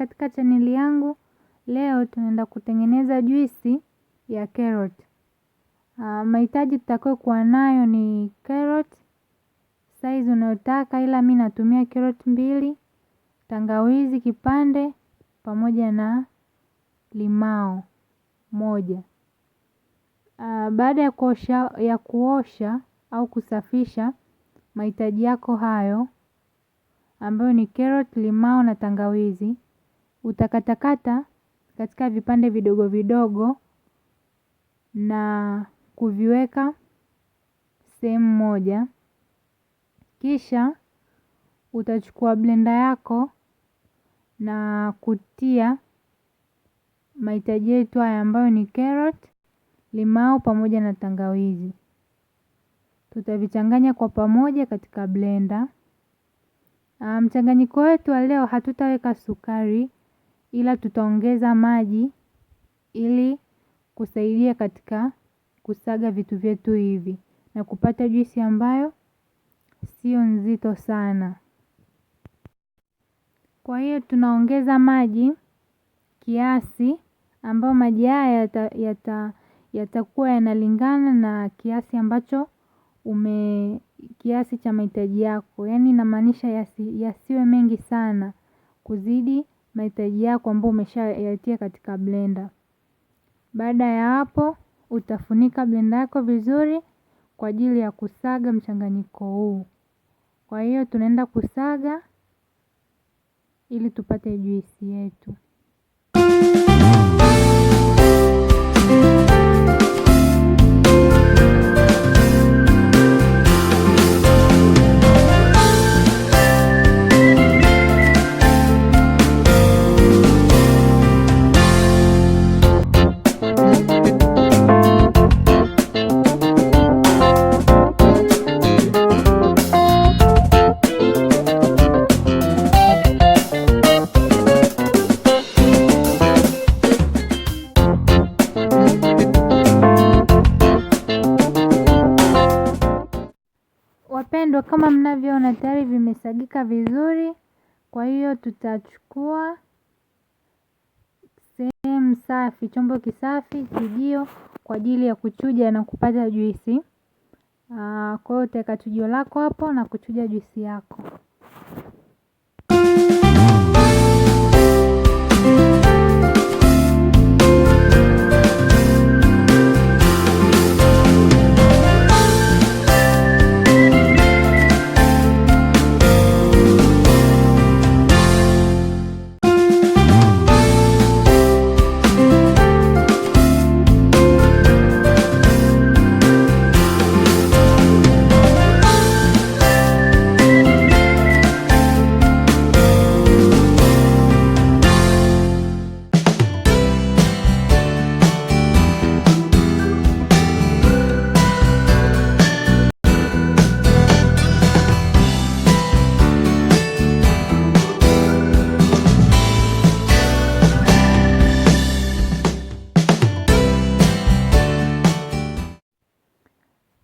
katika chaneli yangu. Leo tunaenda kutengeneza juisi ya carrot. Mahitaji tutakayo kuwa nayo ni carrot size unayotaka, ila mimi natumia carrot 2, tangawizi kipande pamoja na limao 1. Baada ya kuosha au kusafisha mahitaji yako hayo ambayo ni carrot, limao na tangawizi, utakatakata katika vipande vidogo vidogo na kuviweka sehemu moja. Kisha utachukua blender yako na kutia mahitaji yetu haya ambayo ni carrot, limao pamoja na tangawizi. Tutavichanganya kwa pamoja katika blender. Mchanganyiko wetu wa leo hatutaweka sukari, ila tutaongeza maji ili kusaidia katika kusaga vitu vyetu hivi na kupata juisi ambayo sio nzito sana. Kwa hiyo tunaongeza maji kiasi ambayo maji haya yatakuwa yanalingana na kiasi ambacho kiasi cha mahitaji yako. Yaani inamaanisha yasiwe mengi sana kuzidi mahitaji yako ambayo umeshayatia katika blender. Baada ya hapo utafunika blender yako vizuri kwa ajili ya kusaga mchanganyiko huu. Kwa hiyo tunaenda kusaga ili tupate juisi yetu. Wapendwa, kama mnavyoona tayari vimesagika vizuri. Kwa hiyo tutachukua sehemu safi, chombo kisafi, chujio kwa ajili ya kuchuja na kupata juisi. Kwa hiyo utaweka chujio lako hapo na kuchuja juisi yako.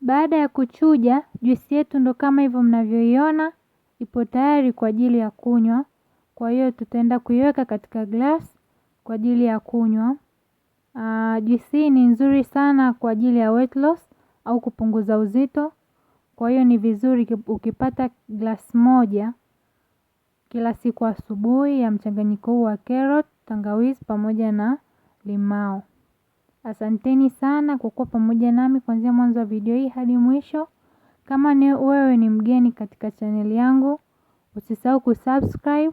Baada ya kuchuja, juisi yetu ndo kama hivyo mnavyoiona, ipo tayari kwa ajili ya kunywa. Kwa hiyo tutaenda kuiweka katika glass kwa ajili ya kunywa. Juisi ni nzuri sana kwa ajili ya weight loss au kupunguza uzito. Kwa hiyo ni vizuri ukipata glass moja kila siku asubuhi ya mchanganyiko huu wa carrot, tangawizi pamoja na limao. Asanteni sana kwa kuwa pamoja nami kuanzia mwanzo wa video hii hadi mwisho. Kama wewe ni mgeni katika channel yangu, usisahau kusubscribe,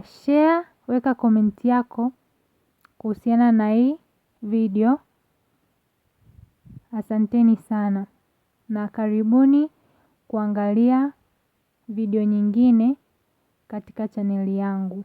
share, weka comment yako kuhusiana na hii video. Asanteni sana na karibuni kuangalia video nyingine katika channel yangu.